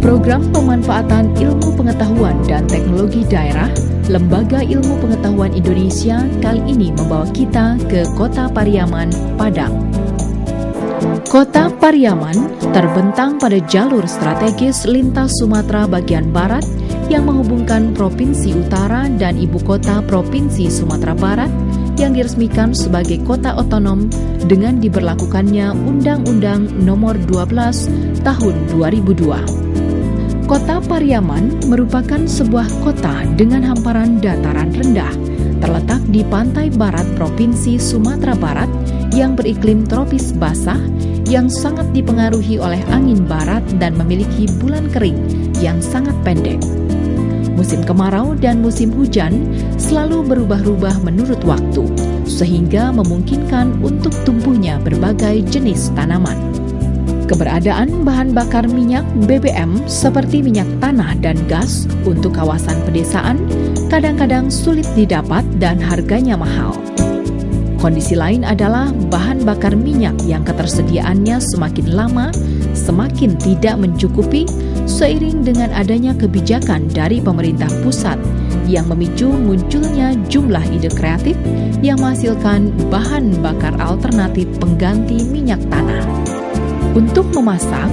Program Pemanfaatan Ilmu Pengetahuan dan Teknologi Daerah Lembaga Ilmu Pengetahuan Indonesia kali ini membawa kita ke Kota Pariaman, Padang. Kota Pariaman terbentang pada jalur strategis lintas Sumatera bagian barat yang menghubungkan Provinsi Utara dan Ibu Kota Provinsi Sumatera Barat yang diresmikan sebagai kota otonom dengan diberlakukannya Undang-Undang Nomor 12 Tahun 2002. Kota Pariaman merupakan sebuah kota dengan hamparan dataran rendah, terletak di pantai barat Provinsi Sumatera Barat yang beriklim tropis basah yang sangat dipengaruhi oleh angin barat dan memiliki bulan kering yang sangat pendek. Musim kemarau dan musim hujan selalu berubah-ubah menurut waktu, sehingga memungkinkan untuk tumbuhnya berbagai jenis tanaman. Keberadaan bahan bakar minyak BBM seperti minyak tanah dan gas untuk kawasan pedesaan kadang-kadang sulit didapat dan harganya mahal. Kondisi lain adalah bahan bakar minyak yang ketersediaannya semakin lama semakin tidak mencukupi seiring dengan adanya kebijakan dari pemerintah pusat yang memicu munculnya jumlah ide kreatif yang menghasilkan bahan bakar alternatif pengganti minyak tanah. Untuk memasak,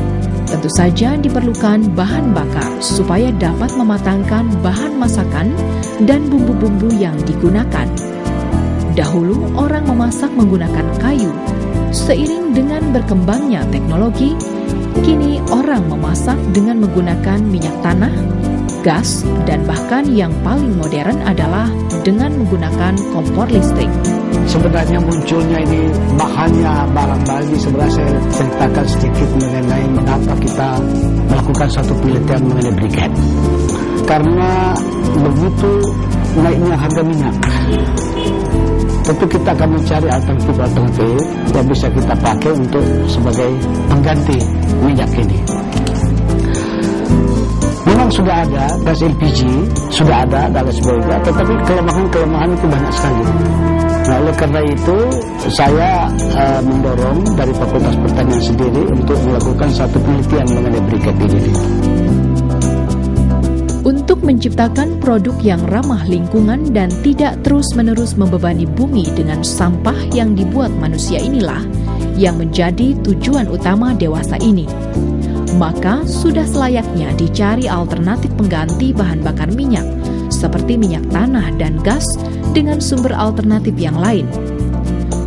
tentu saja diperlukan bahan bakar supaya dapat mematangkan bahan masakan dan bumbu-bumbu yang digunakan. Dahulu orang memasak menggunakan kayu. Seiring dengan berkembangnya teknologi, kini orang memasak dengan menggunakan minyak tanah, gas, dan bahkan yang paling modern adalah dengan menggunakan kompor listrik. Sebenarnya munculnya ini bahannya barang-barang sebenarnya saya ceritakan sedikit mengenai mengapa kita melakukan satu penelitian mengenai briket. Karena begitu naiknya harga minyak, tentu kita akan mencari alternatif yang bisa kita pakai untuk sebagai pengganti minyak ini. Memang sudah ada gas LPG, sudah ada dan sebagainya, tetapi kelemahan itu banyak sekali. Nah, oleh karena itu saya mendorong dari Fakultas Pertanian sendiri untuk melakukan satu penelitian mengenai briket ini. Untuk menciptakan produk yang ramah lingkungan dan tidak terus-menerus membebani bumi dengan sampah yang dibuat manusia inilah yang menjadi tujuan utama Dewasa ini. Maka sudah selayaknya dicari alternatif pengganti bahan bakar minyak seperti minyak tanah dan gas dengan sumber alternatif yang lain.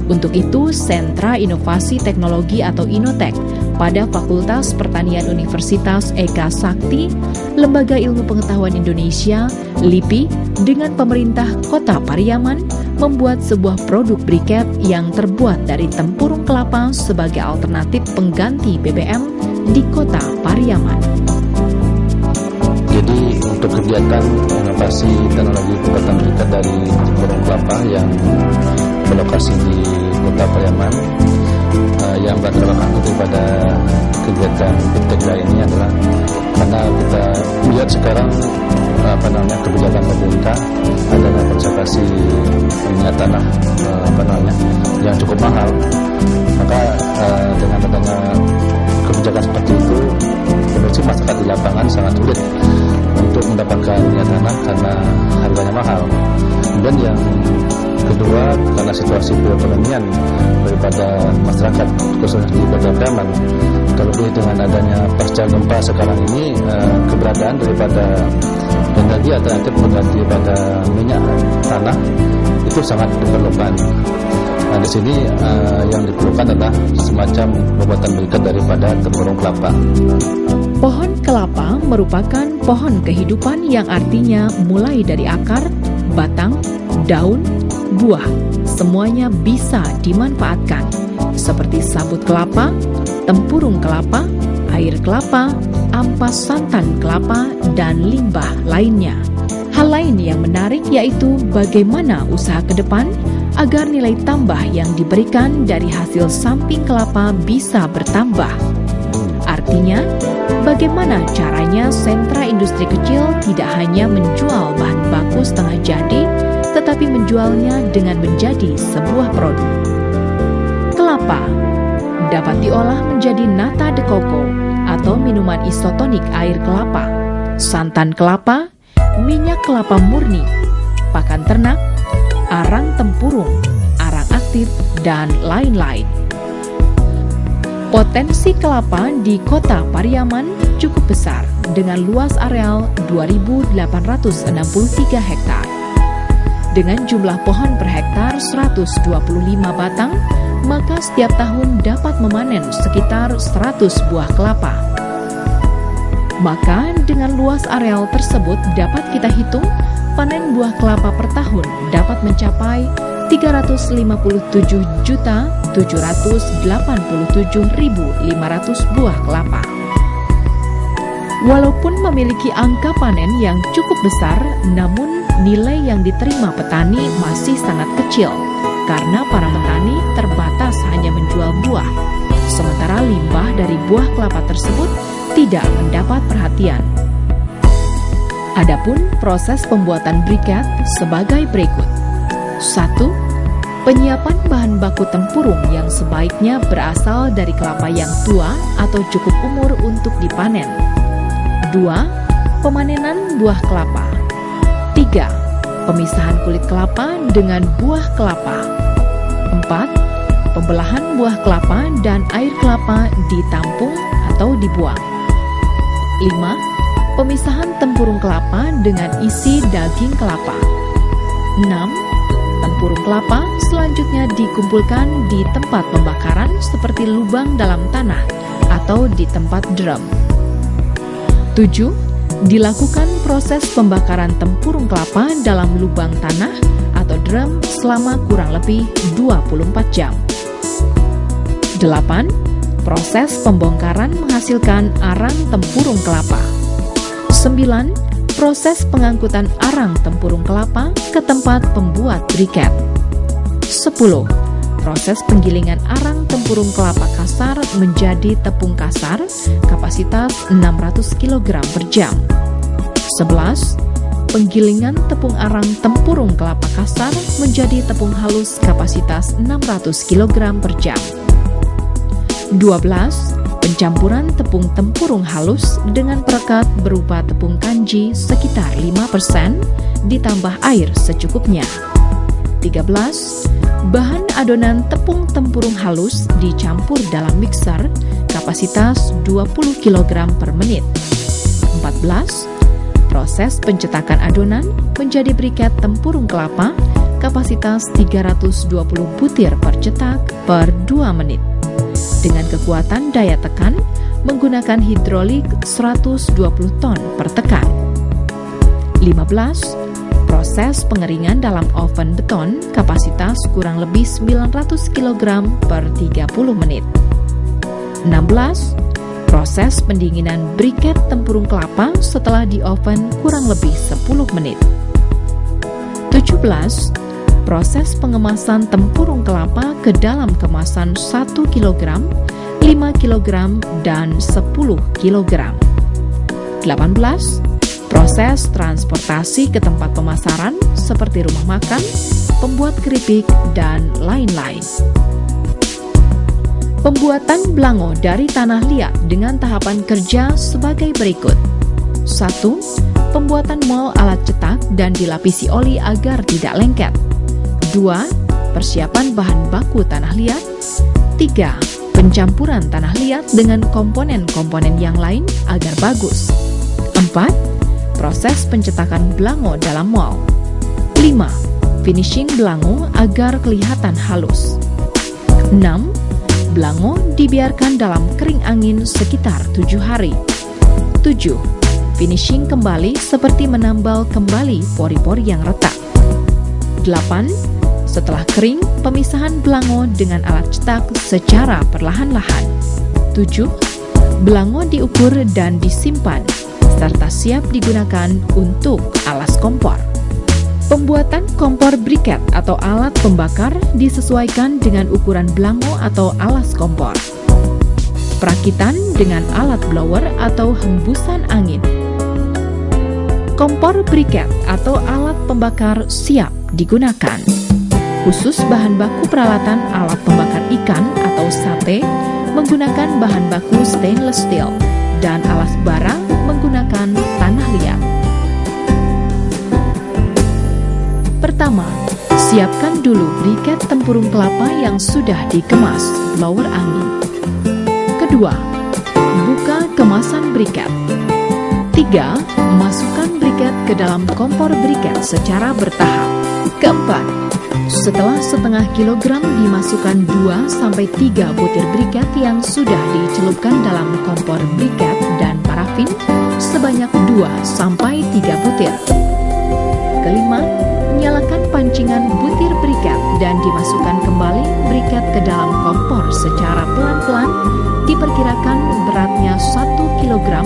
Untuk itu, Sentra Inovasi Teknologi atau Inotek pada Fakultas Pertanian Universitas Eka Sakti, Lembaga Ilmu Pengetahuan Indonesia, LIPI, dengan pemerintah Kota Pariaman membuat sebuah produk briket yang terbuat dari tempurung kelapa sebagai alternatif pengganti BBM di Kota Pariaman. Jadi untuk kegiatan inovasi teknologi pembuatan briket dari tempurung kelapa yang berlokasi di Kota Pariaman, yang berlatar belakang daripada kegiatan BTK ini adalah karena kita lihat sekarang kebijakan pemerintah adalah konservasi minyak tanah yang cukup mahal. Maka dengan adanya kebijakan seperti itu, kondisi masyarakat di lapangan sangat sulit untuk mendapatkan minyak tanah karena harganya mahal. Dan yang kedua, karena situasi perekonomian daripada masyarakat khususnya di Kota Pariaman, terlebih dengan adanya pasca gempa sekarang ini, keberadaan daripada energi alternatif pengganti pada minyak tanah itu sangat diperlukan. Nah, di sini yang diperlukan adalah semacam pembuatan briket daripada tempurung kelapa. Pohon kelapa merupakan pohon kehidupan yang artinya mulai dari akar, batang, daun, buah, semuanya bisa dimanfaatkan, seperti sabut kelapa, tempurung kelapa, air kelapa, ampas santan kelapa, dan limbah lainnya. Hal lain yang menarik yaitu bagaimana usaha ke depan agar nilai tambah yang diberikan dari hasil samping kelapa bisa bertambah. Artinya, bagaimana caranya sentra industri kecil tidak hanya menjual bahan baku setengah jadi, tetapi menjualnya dengan menjadi sebuah produk. Kelapa dapat diolah menjadi nata de coco atau minuman isotonik air kelapa, santan kelapa, minyak kelapa murni, pakan ternak, arang tempurung, arang aktif, dan lain-lain. Potensi kelapa di Kota Pariaman cukup besar dengan luas areal 2.863 hektar. Dengan jumlah pohon per hektar 125 batang, maka setiap tahun dapat memanen sekitar 100 buah kelapa. Maka dengan luas areal tersebut dapat kita hitung panen buah kelapa per tahun dapat mencapai 357.787.500 buah kelapa. Walaupun memiliki angka panen yang cukup besar, namun nilai yang diterima petani masih sangat kecil karena para petani terbatas hanya menjual buah, sementara limbah dari buah kelapa tersebut tidak mendapat perhatian. Adapun proses pembuatan briket sebagai berikut. 1. Penyiapan bahan baku tempurung yang sebaiknya berasal dari kelapa yang tua atau cukup umur untuk dipanen. 2. Pemanenan buah kelapa. 3. Pemisahan kulit kelapa dengan buah kelapa. 4. Pembelahan buah kelapa dan air kelapa ditampung atau dibuang. 5. Pemisahan tempurung kelapa dengan isi daging kelapa. 6. Tempurung kelapa selanjutnya dikumpulkan di tempat pembakaran seperti lubang dalam tanah atau di tempat drum. 7. Dilakukan proses pembakaran tempurung kelapa dalam lubang tanah atau drum selama kurang lebih 24 jam. 8. Proses pembongkaran menghasilkan arang tempurung kelapa. 9. Proses pengangkutan arang tempurung kelapa ke tempat pembuat briket. 10. Proses penggilingan arang tempurung kelapa kasar menjadi tepung kasar kapasitas 600 kg per jam. 11. Penggilingan tepung arang tempurung kelapa kasar menjadi tepung halus kapasitas 600 kg per jam. 12. Pencampuran tepung tempurung halus dengan perekat berupa tepung kanji sekitar 5% ditambah air secukupnya. 13. Bahan adonan tepung tempurung halus dicampur dalam mixer kapasitas 20 kg per menit. 14. Proses pencetakan adonan menjadi briket tempurung kelapa kapasitas 320 butir per cetak per 2 menit. Dengan kekuatan daya tekan menggunakan hidrolik 120 ton per tekan. 15. Proses pengeringan dalam oven beton kapasitas kurang lebih 900 kg per 30 menit. 16. Proses pendinginan briket tempurung kelapa setelah di oven kurang lebih 10 menit. 17. Proses pengemasan tempurung kelapa ke dalam kemasan 1 kg, 5 kg, dan 10 kg. 18. Proses transportasi ke tempat pemasaran seperti rumah makan, pembuat keripik, dan lain-lain. Pembuatan belango dari tanah liat dengan tahapan kerja sebagai berikut. 1. Pembuatan mol alat cetak dan dilapisi oli agar tidak lengket. 2. Persiapan bahan baku tanah liat. 3. Pencampuran tanah liat dengan komponen-komponen yang lain agar bagus. 4. Proses pencetakan belango dalam mol. 5. Finishing belango agar kelihatan halus. 6. Belango dibiarkan dalam kering angin sekitar 7 hari. 7. Finishing kembali seperti menambal kembali pori-pori yang retak. 8. Setelah kering, pemisahan belango dengan alat cetak secara perlahan-lahan. 7. Belango diukur dan disimpan, serta siap digunakan untuk alas kompor. Pembuatan kompor briket atau alat pembakar disesuaikan dengan ukuran belango atau alas kompor. Perakitan dengan alat blower atau hembusan angin. Kompor briket atau alat pembakar siap digunakan. Khusus bahan baku peralatan alat pembakar ikan atau sate menggunakan bahan baku stainless steel. dan alas bara menggunakan tanah liat. Pertama, siapkan dulu briket tempurung kelapa yang sudah dikemas, blower angin. Kedua, buka kemasan briket. 3. Masukkan briket ke dalam kompor briket secara bertahap. Keempat, setelah setengah kilogram dimasukkan 2-3 butir briket yang sudah dicelupkan dalam kompor briket dan parafin sebanyak 2-3 butir. Kelima, nyalakan pancingan butir briket dan dimasukkan kembali briket ke dalam kompor secara pelan-pelan, diperkirakan beratnya 1 kilogram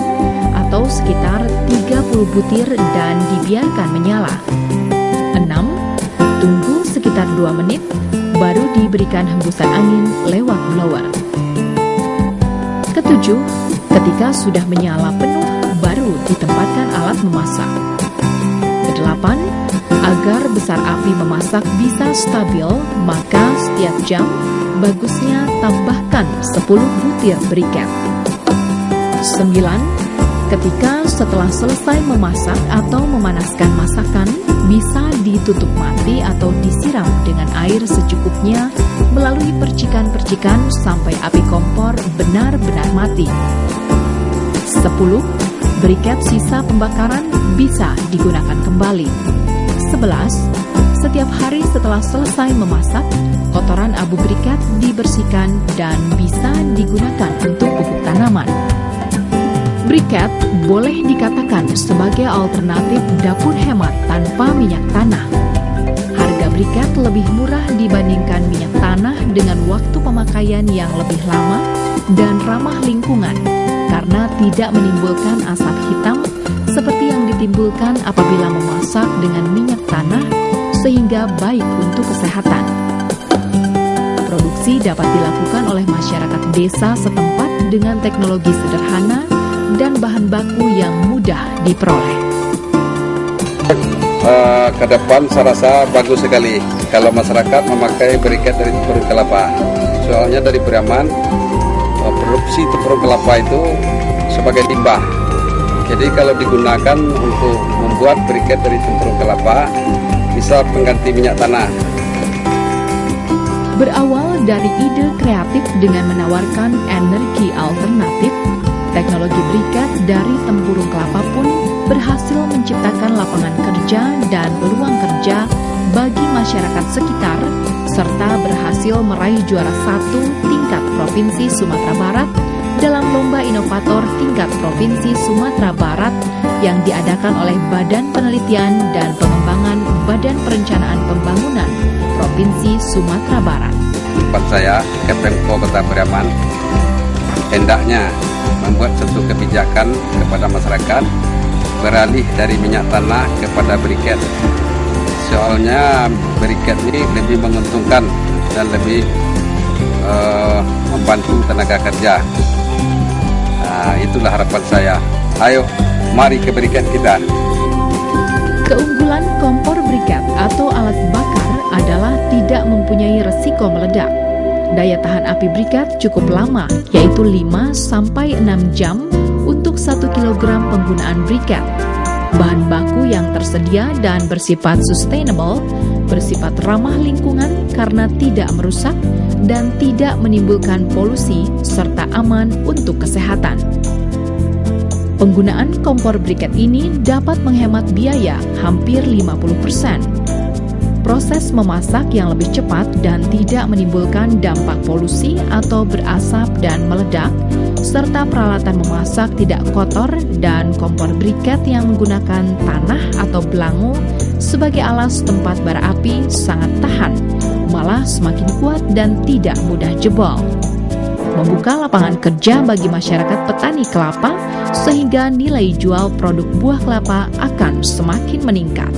atau sekitar 30 butir dan dibiarkan menyala. 6. Tunggu sekitar 2 menit, baru diberikan hembusan angin lewat blower. Ketujuh, ketika sudah menyala penuh, baru ditempatkan alat memasak. Kedelapan, agar besar api memasak bisa stabil, maka setiap jam bagusnya tambahkan 10 butir briket. 9. Ketika setelah selesai memasak atau memanaskan masakan, bisa ditutup mati atau disiram dengan air secukupnya melalui percikan-percikan sampai api kompor benar-benar mati. 10. Briket sisa pembakaran bisa digunakan kembali. 11. Setiap hari setelah selesai memasak, kotoran abu briket dibersihkan dan bisa digunakan untuk pupuk tanaman. Briket boleh dikatakan sebagai alternatif dapur hemat tanpa minyak tanah. Harga briket lebih murah dibandingkan minyak tanah dengan waktu pemakaian yang lebih lama dan ramah lingkungan karena tidak menimbulkan asap hitam seperti yang ditimbulkan apabila memasak dengan minyak tanah, sehingga baik untuk kesehatan. Produksi dapat dilakukan oleh masyarakat desa setempat dengan teknologi sederhana dan bahan baku yang mudah diperoleh. Ke depan saya rasa bagus sekali kalau masyarakat memakai briket dari tempurung kelapa. Soalnya dari Priaman, produksi tempurung kelapa itu sebagai limbah. Jadi kalau digunakan untuk membuat briket dari tempurung kelapa, bisa pengganti minyak tanah. Berawal dari ide kreatif dengan menawarkan energi alternatif, teknologi briket dari tempurung kelapa pun berhasil menciptakan lapangan kerja dan peluang kerja bagi masyarakat sekitar, serta berhasil meraih juara 1 tingkat Provinsi Sumatera Barat dalam Lomba Inovator tingkat Provinsi Sumatera Barat yang diadakan oleh Badan Penelitian dan Pengembangan Badan Perencanaan Pembangunan Provinsi Sumatera Barat. Tempat saya, Pemko Kota Priaman, hendaknya membuat satu kebijakan kepada masyarakat beralih dari minyak tanah kepada briket. Soalnya briket ini lebih menguntungkan dan lebih membantu tenaga kerja. Itulah harapan saya. Ayo, mari ke briket kita. Keunggulan kompor briket atau alat bakar adalah tidak mempunyai resiko meledak. Daya tahan api briket cukup lama, yaitu 5-6 jam untuk 1 kilogram penggunaan briket. Bahan baku yang tersedia dan bersifat sustainable, bersifat ramah lingkungan karena tidak merusak dan tidak menimbulkan polusi, serta aman untuk kesehatan. Penggunaan kompor briket ini dapat menghemat biaya hampir 50%. Proses memasak yang lebih cepat dan tidak menimbulkan dampak polusi atau berasap dan meledak, serta peralatan memasak tidak kotor, dan kompor briket yang menggunakan tanah atau belangu sebagai alas tempat bara api sangat tahan, malah semakin kuat dan tidak mudah jebol. Membuka lapangan kerja bagi masyarakat petani kelapa sehingga nilai jual produk buah kelapa akan semakin meningkat.